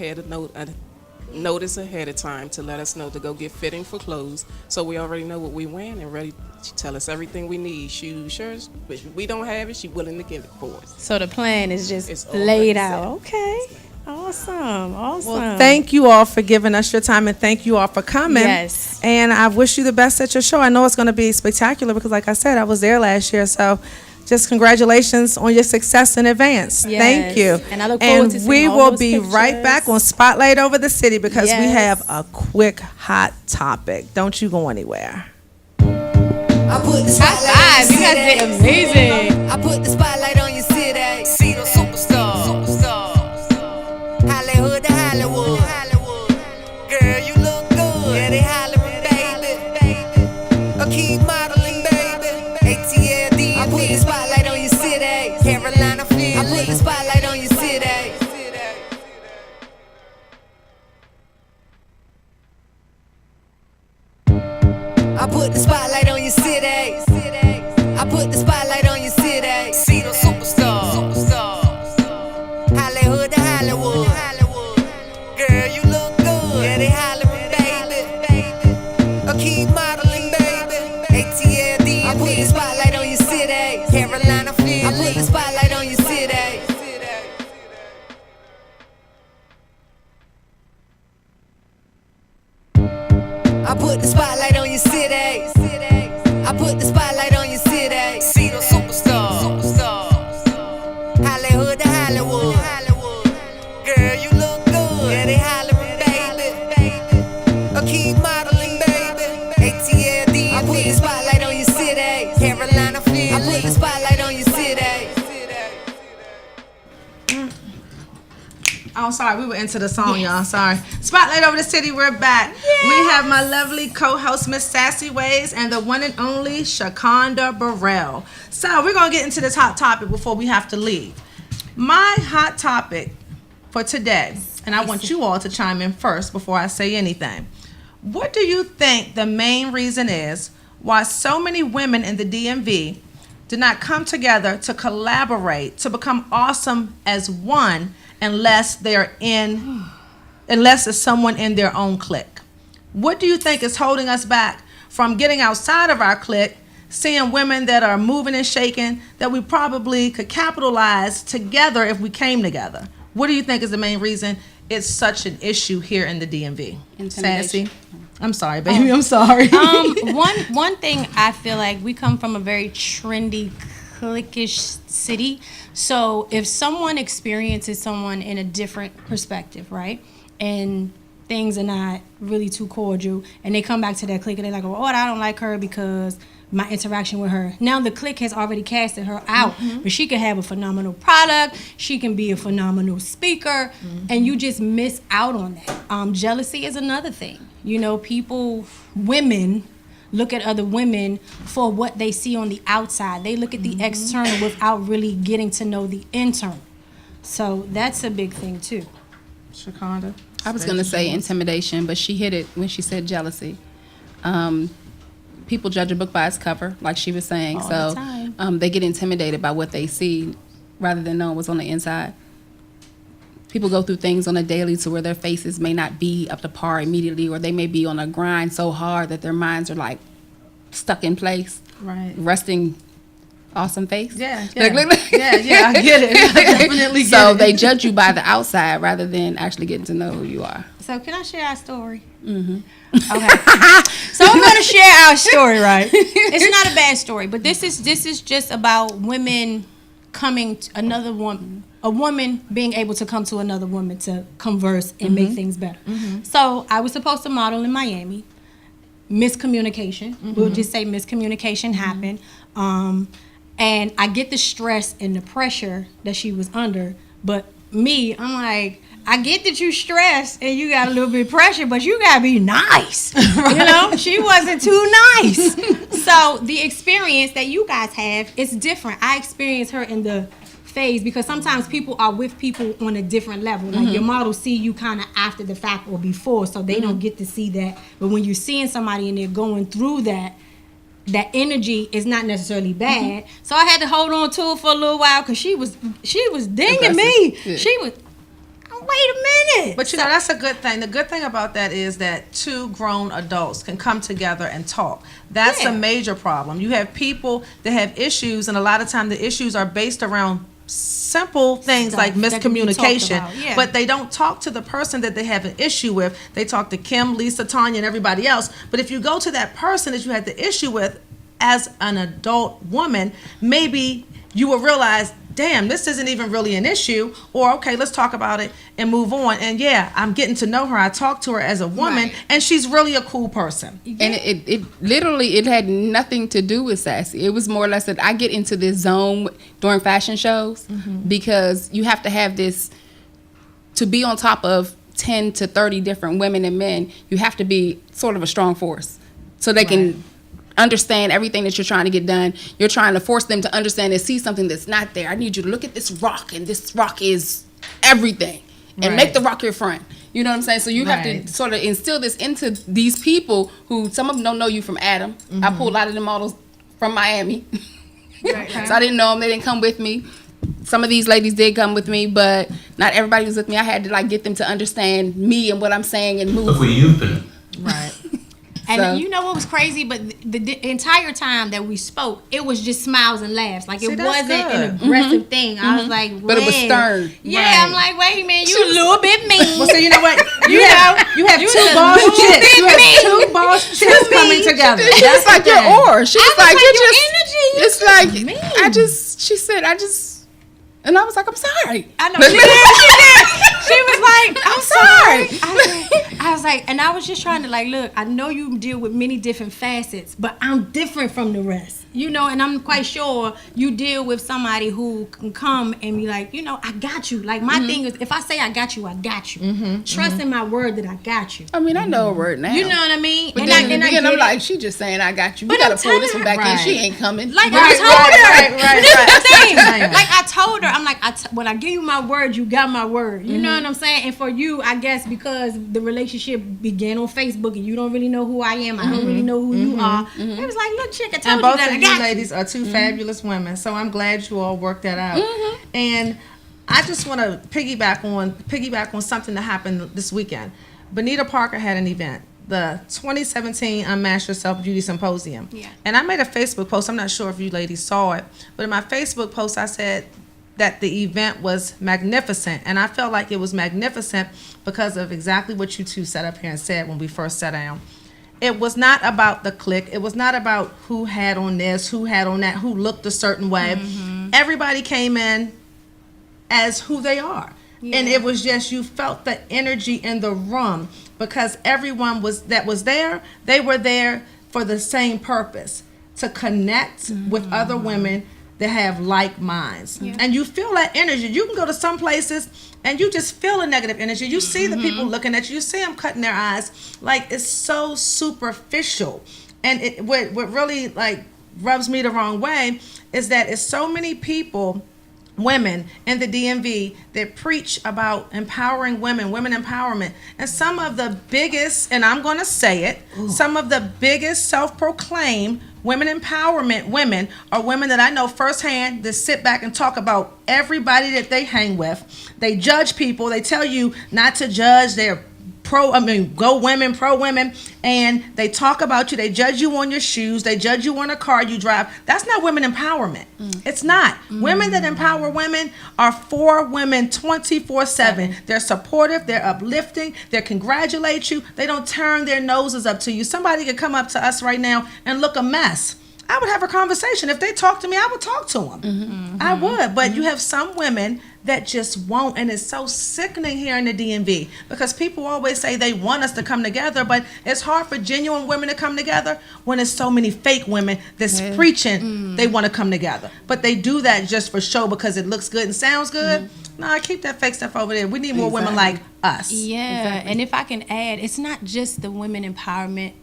notice ahead of time to let us know to go get fitting for clothes. So we already know what we wearing and ready. She tell us everything we need. Shoes, shirts. But if we don't have it, she willing to give it for us. So the plan is just laid out. Okay. Awesome. Well, thank you all for giving us your time, and thank you all for coming. Yes. And I wish you the best at your show. I know it's going to be spectacular because, like I said, I was there last year. So just congratulations on your success in advance. Yes. Thank you. And I look forward to seeing we all will those be right pictures. back on Spotlight Over the City because we Yes. have a quick hot topic. Don't you go anywhere. I put the spotlight on your You guys did amazing. I put the spotlight on your city. See those superstars. Hollywood to Hollywood. Girl, you look good. Yeah, they hollering, baby. I keep modeling, baby. ATLD. I put the spotlight on your city. Carolina, Philly. I put the spotlight on your city. I put the spotlight on your city. I put the spotlight on your city. See those superstars. Hollywood to Hollywood. Girl, you look good. Yeah, they hollering, baby. I keep modeling, baby. ATLD. I put the spotlight on your city. Carolina, Philly. I put the spotlight on your city. I put the spotlight on your city. I put the spotlight on your city. See those superstars. Hollywood to Hollywood. Girl, you look good. Yeah, they hollering, baby. I keep modeling, baby. ATLD. I put the spotlight on your city. Carolina, Philly. I put the spotlight on your city. Oh, sorry, we were into the song, y'all. Sorry. Spotlight Over the City, we're back. We have my lovely co-host, Miss Sassy Ways, and the one and only Shaconda Burrell. So we're going to get into this hot topic before we have to leave. My hot topic for today, and I want you all to chime in first before I say anything. What do you think the main reason is why so many women in the DMV do not come together to collaborate, to become awesome as one, unless it's someone in their own clique? What do you think is holding us back from getting outside of our clique, seeing women that are moving and shaking that we probably could capitalize together if we came together? What do you think is the main reason it's such an issue here in the DMV? Sassy? I'm sorry, baby. I'm sorry. One thing I feel like we come from a very trendy, cliquish city. So if someone experiences someone in a different perspective, right, and things are not really too cordial, and they come back to that clique and they're like, oh, I don't like her because my interaction with her. Now the clique has already casted her out, but she can have a phenomenal product. She can be a phenomenal speaker, and you just miss out on that. Jealousy is another thing. You know, women look at other women for what they see on the outside. They look at the external without really getting to know the internal. So that's a big thing too. Shakonda? I was going to say intimidation, but she hit it when she said jealousy. People judge a book by its cover, like she was saying. All the time. They get intimidated by what they see rather than knowing what's on the inside. People go through things on a daily to where their faces may not be up to par immediately, or they may be on a grind so hard that their minds are like stuck in place, resting awesome face. Yeah, I get it. I definitely get so it. they judge you by the outside rather than actually getting to know who you are. So can I share our story? Okay. So I'm going to share our story, right? It's not a bad story, but this is just about women coming to another woman, a woman being able to come to another woman to converse and make things better. So I was supposed to model in Miami. Miscommunication. We'll just say miscommunication happened. And I get the stress and the pressure that she was under, but me, I'm like, I get that you stressed and you got a little bit of pressure, but you gotta be nice. You know, she wasn't too nice. So the experience that you guys have is different. I experienced her in the phase because sometimes people are with people on a different level. Like your models see you kind of after the fact or before, so they don't get to see that. But when you're seeing somebody and they're going through that energy is not necessarily bad. So I had to hold on to it for a little while because she was dinging me. Yeah. She was, wait a minute. But you know, that's a good thing. The good thing about that is that two grown adults can come together and talk. That's a major problem. You have people that have issues, and a lot of times the issues are based around simple things like miscommunication, but they don't talk to the person that they have an issue with. They talk to Kim, Lisa, Tanya, and everybody else. But if you go to that person that you had the issue with as an adult woman, maybe you will realize, damn, this isn't even really an issue, or okay, let's talk about it and move on. And yeah, I'm getting to know her. I talked to her as a woman, and she's really a cool person. And it literally, it had nothing to do with sassy. It was more or less that I get into this zone during fashion shows because you have to have this, to be on top of 10 to 30 different women and men, you have to be sort of a strong force so they can understand everything that you're trying to get done. You're trying to force them to understand and see something that's not there. I need you to look at this rock, and this rock is everything, and make the rock your friend. You know what I'm saying? So you have to sort of instill this into these people who, some of them don't know you from Adam. I pulled a lot of the models from Miami. So I didn't know them. They didn't come with me. Some of these ladies did come with me, but not everybody was with me. I had to like get them to understand me and what I'm saying and move. Look where you've been. And you know what was crazy? But the entire time that we spoke, it was just smiles and laughs. Like, it wasn't an aggressive thing. I was like, but it was stern. Yeah, I'm like, wait a minute, you a little bit mean. Well, so you know what? You have two boss chicks. You have two boss chicks coming together. That's like your aura. She was like, your energy. It's like, she said, and I was like, I'm sorry. I know. She did. She was like, I'm sorry. I was like, and I was just trying to like, look, I know you deal with many different facets, but I'm different from the rest. You know, and I'm quite sure you deal with somebody who can come and be like, you know, I got you. Like, my thing is, if I say I got you, I got you. Trust in my word that I got you. I mean, I know a word now. You know what I mean? But then I'm like, she just saying I got you. You gotta pull this one back in. She ain't coming. Like, I told her. This is the thing. Like, I told her, I'm like, when I give you my word, you got my word. You know what I'm saying? And for you, I guess because the relationship began on Facebook and you don't really know who I am, I don't really know who you are. It was like, look, chick, I told you that I got you ladies are two fabulous women, so I'm glad you all worked that out. And I just want to piggyback on something that happened this weekend. Bonita Parker had an event. the 2017 Unmask Yourself Beauty Symposium. Yeah. And I made a Facebook post. I'm not sure if you ladies saw it, but in my Facebook post, I said that the event was magnificent. And I felt like it was magnificent because of exactly what you two sat up here and said when we first sat down. It was not about the clique. It was not about who had on this, who had on that, who looked a certain way. Everybody came in as who they are. And it was just, you felt the energy in the room because everyone that was there, they were there for the same purpose, to connect with other women that have like minds. And you feel that energy. You can go to some places and you just feel a negative energy. You see the people looking at you. You see them cutting their eyes. Like, it's so superficial. And what really like rubs me the wrong way is that it's so many people, women in the DMV, that preach about empowering women empowerment. And some of the biggest, and I'm going to say it, some of the biggest self-proclaimed women empowerment women are women that I know firsthand that sit back and talk about everybody that they hang with. They judge people. They tell you not to judge. They're go women, pro women, and they talk about you. They judge you on your shoes. They judge you on a car you drive. That's not women empowerment. It's not. Women that empower women are for women 24/7. They're supportive. They're uplifting. They congratulate you. They don't turn their noses up to you. Somebody could come up to us right now and look a mess. I would have a conversation. If they talk to me, I would talk to them. I would. But you have some women that just won't, and it's so sickening here in the DMV because people always say they want us to come together, but it's hard for genuine women to come together when there's so many fake women that's preaching they want to come together. But they do that just for show because it looks good and sounds good. Nah, keep that fake stuff over there. We need more women like us. Yeah, and if I can add, it's not just the women empowerment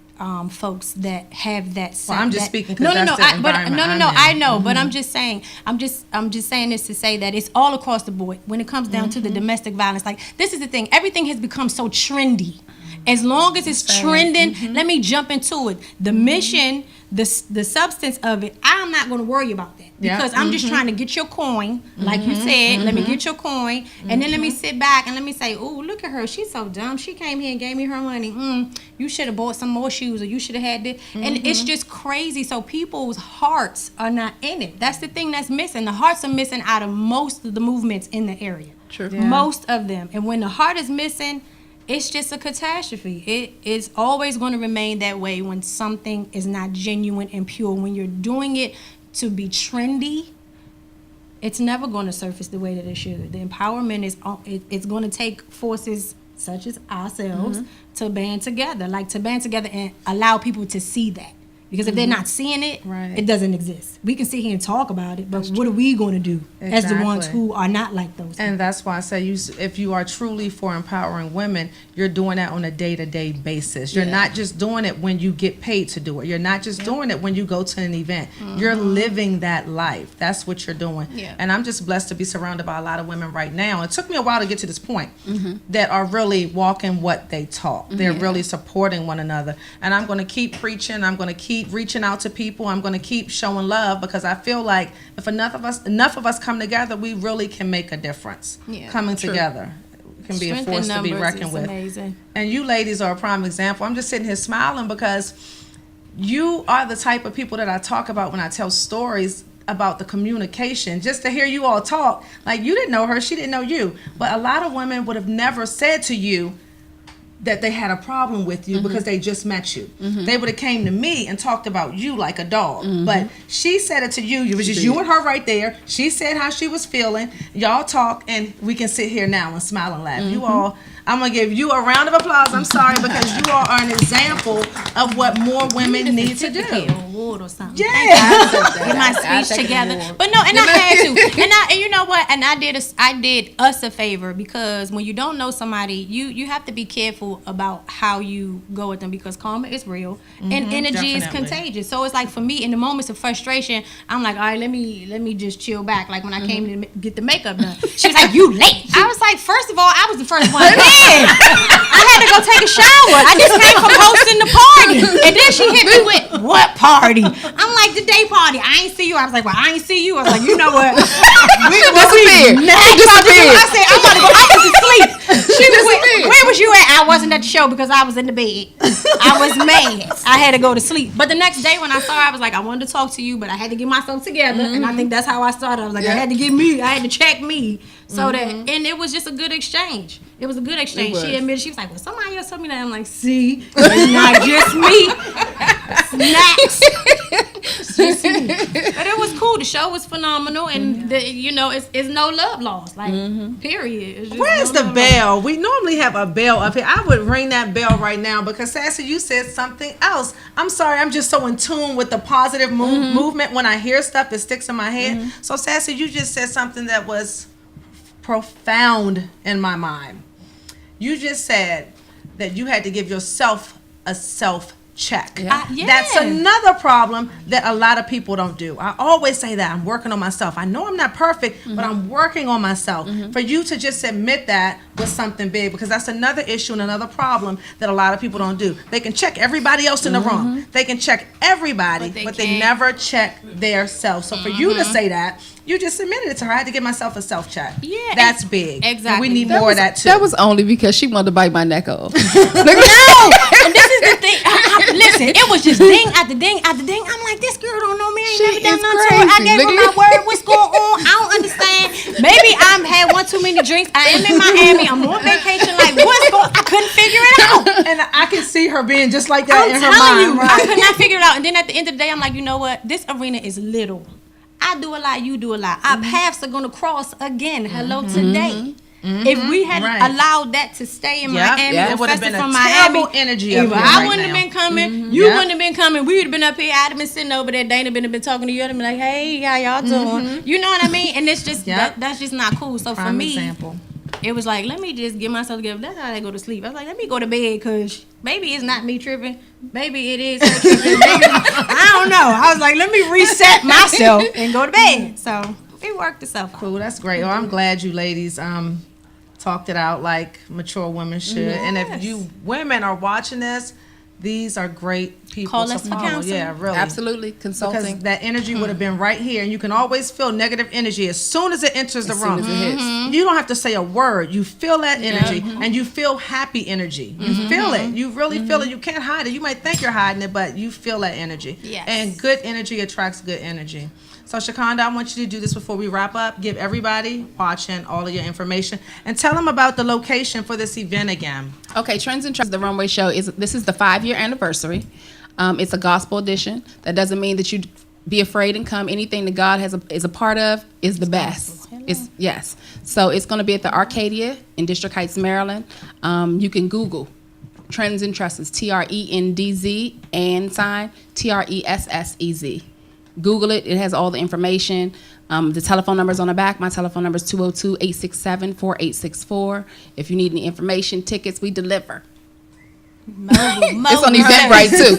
folks that have that. Well, I'm just speaking. No. I know, but I'm just saying. I'm just saying this to say that it's all across the board when it comes down to the domestic violence. Like, this is the thing. Everything has become so trendy. As long as it's trending, let me jump into it. The mission, the substance of it, I'm not going to worry about that because I'm just trying to get your coin, like you said. Let me get your coin, and then let me sit back and let me say, "Oh, look at her. She's so dumb. She came here and gave me her money. You should have bought some more shoes, or you should have had this." And it's just crazy. So people's hearts are not in it. That's the thing that's missing. The hearts are missing out of most of the movements in the area. True. Yeah. Most of them. And when the heart is missing, it's just a catastrophe. It is always going to remain that way when something is not genuine and pure. When you're doing it to be trendy, it's never going to surface the way that it should. The empowerment is it's going to take forces such as ourselves to band together, and allow people to see that. Because if they're not seeing it, it doesn't exist. We can sit here and talk about it, but what are we going to do as the ones who are not like those people? And that's why I say, if you are truly for empowering women, you're doing that on a day-to-day basis. You're not just doing it when you get paid to do it. You're not just doing it when you go to an event. You're living that life. That's what you're doing. And I'm just blessed to be surrounded by a lot of women right now. It took me a while to get to this point that are really walking what they talk. They're really supporting one another. And I'm going to keep preaching. I'm going to keep reaching out to people. I'm going to keep showing love because I feel like if enough of us come together, we really can make a difference. Coming together can be a force to be reckoned with. Amazing. And you ladies are a prime example. I'm just sitting here smiling because you are the type of people that I talk about when I tell stories about the communication. Just to hear you all talk, like, you didn't know her, she didn't know you, but a lot of women would have never said to you that they had a problem with you because they just met you. They would have came to me and talked about you like a dog. But she said it to you. It was just you and her right there. She said how she was feeling. Y'all talk, and we can sit here now and smile and laugh. You all, I'm going to give you a round of applause. I'm sorry, because you all are an example of what more women need to do. Or something. Get my speech together. But no, and I had to. And you know what? And I did us a favor, because when you don't know somebody, you have to be careful about how you go with them, because karma is real and energy is contagious. So it's like, for me, in the moments of frustration, I'm like, all right, let me just chill back. Like when I came to get the makeup done, she was like, you late. I was like, first of all, I was the first one in. I had to go take a shower. I just came from hosting the party, and then she hit me with, what party? I'm like, the day party. I ain't see you. I was like, well, I ain't see you. I was like, you know what? I said, I'm about to go. I was asleep. She was, where was you at? I wasn't at the show because I was in the bed. I was mad. I had to go to sleep. But the next day when I saw her, I was like, I wanted to talk to you, but I had to get myself together. And I think that's how I started. I was like, I had to get me. I had to check me. So that, and it was just a good exchange. It was a good exchange. She admitted, she was like, well, somebody else told me that. I'm like, see, it's not just me. Snacks. Just me. But it was cool. The show was phenomenal. And, it's no love lost. Like, period. It's just Where's no the love bell? We normally have a bell up here. I would ring that bell right now because, Sassy, you said something else. I'm sorry. I'm just so in tune with the positive movement. When I hear stuff, it sticks in my head. So, Sassy, you just said something that was profound in my mind. You just said that you had to give yourself a self check. That's another problem that a lot of people don't do. I always say that I'm working on myself. I know I'm not perfect, but I'm working on myself. For you to just admit that was something big, because that's another issue and another problem that a lot of people don't do. They can check everybody else in the room. They can check everybody, but they never check their self. So for you to say that, you just admitted it to her. I had to give myself a self check. Yeah, that's big. Exactly. And we need more of that too. That was only because she wanted to bite my neck off. No, and this is the thing. Listen, it was just ding after ding after ding. I'm like, this girl don't know me. I ain't never done nothing to her. I gave her my word. What's going on? I don't understand. Maybe I've had one too many drinks. I am in Miami. I'm on vacation. Like, what's going on? I couldn't figure it out. And I can see her being just like that in her mind. I could not figure it out. And then at the end of the day, I'm like, you know what? This arena is little. I do a lot, you do a lot. Our paths are going to cross again. Hello, today. If we had allowed that to stay in Miami, it would have been a from terrible Miami, energy if up here I right wouldn't now. have been coming, you wouldn't have been coming. We would have been up here. I'd have been sitting over there. Dana been talking to you. I'd have been like, hey, how y'all doing? You know what I mean? And it's just that's just not cool. So for me, it was like, let me just get myself together. That's how I go to sleep. I was like, let me go to bed, because maybe it's not me tripping. Maybe it is her tripping. Maybe, I don't know. I was like, let me reset myself and go to bed. So it worked itself out. Cool, that's great. Well, I'm glad you ladies talked it out like mature women should. And if you women are watching this, these are great people Call to us for follow. counseling. Yeah, really. Absolutely. Consulting. Because that energy would have been right here, and you can always feel negative energy as soon as it enters the room. As soon as it hits. You don't have to say a word. You feel that energy, and you feel happy energy. You feel it. You really feel it. You can't hide it. You might think you're hiding it, but you feel that energy. Yes. And good energy attracts good energy. So, Shakonda, I want you to do this before we wrap up. Give everybody watching all of your information and tell them about the location for this event again. Okay, Trends and Trends, the runway show, this is the 5-year anniversary. It's a gospel edition. That doesn't mean that you be afraid and come. Anything that God is a part of is the best. Yes. So it's going to be at the Arcadia in District Heights, Maryland. You can Google Trends and Tresses, TRENDZ and sign TRESSEZ. Google it. It has all the information. The telephone number is on the back. My telephone number is 202-867-4864. If you need any information, tickets, we deliver. Mobile It's on Eventbrite too.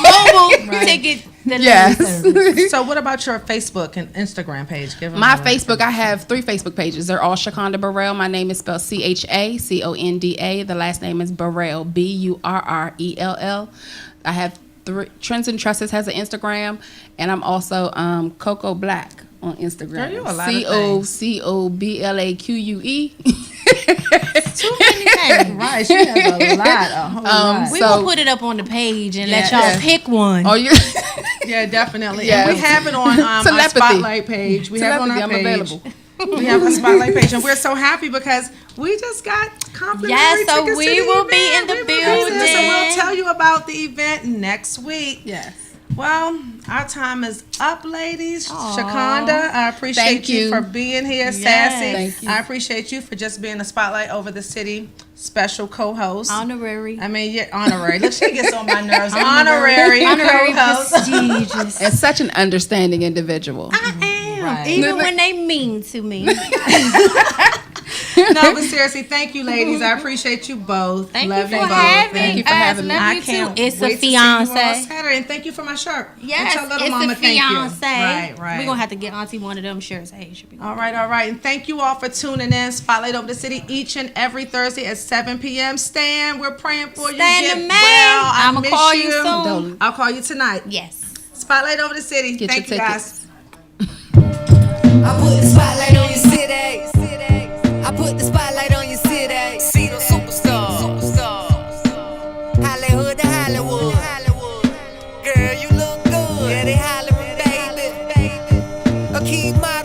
Mobile ticket delivery service. So what about your Facebook and Instagram page? Give them My all that. Facebook, I have 3 Facebook pages. They're all Shakonda Burrell. My name is spelled CHACONDA. The last name is Burrell, BURRELL. I have Trends and Tresses has an Instagram, and I'm also Coco Black on Instagram. Girl, you a lot of things. COCOBLAQUE. Too many names. Right, she has a lot. We will put it up on the page and let y'all pick one. Oh, you? Yeah, definitely. Yeah. And we have it on our Spotlight page. We have it on our I'm page. available. We have a Spotlight page, and we're so happy because we just got complimentary Yes, so tickets we to the will be event. in the We will be there, building. So we'll tell you about the event next week. Yes. Well, our time is up, ladies. Shakonda, I appreciate Thank you you. for being here. Yes. Sassy, Thank you. I appreciate you for just being a Spotlight Over the City special co-host. Honorary. I mean, yeah, honorary. Look, she gets on my nerves. Honorary co-host. prestigious. And such an understanding individual. I am. Right. Even when they mean to me. No, but seriously, thank you, ladies. I appreciate you both. Thank Love you you for both. having Thank you for having me. Love I you too. can't It's wait a to see you on fiance. Saturday, and thank you for my shirt. Yes, and tell little it's mama a thank fiance. you. Right. We're going to have to get Auntie one of them shirts. Hey, should be All right. And thank you all for tuning in. Spotlight Over the City each and every Thursday at 7 p.m. Stan, we're praying for you. Stan Get the man. well. I I'ma miss call you soon. I'll call you tonight. Yes. Spotlight Over the City. Get thank you, your guys. I put the spotlight on your city. I put the spotlight on your city. See the superstars. need my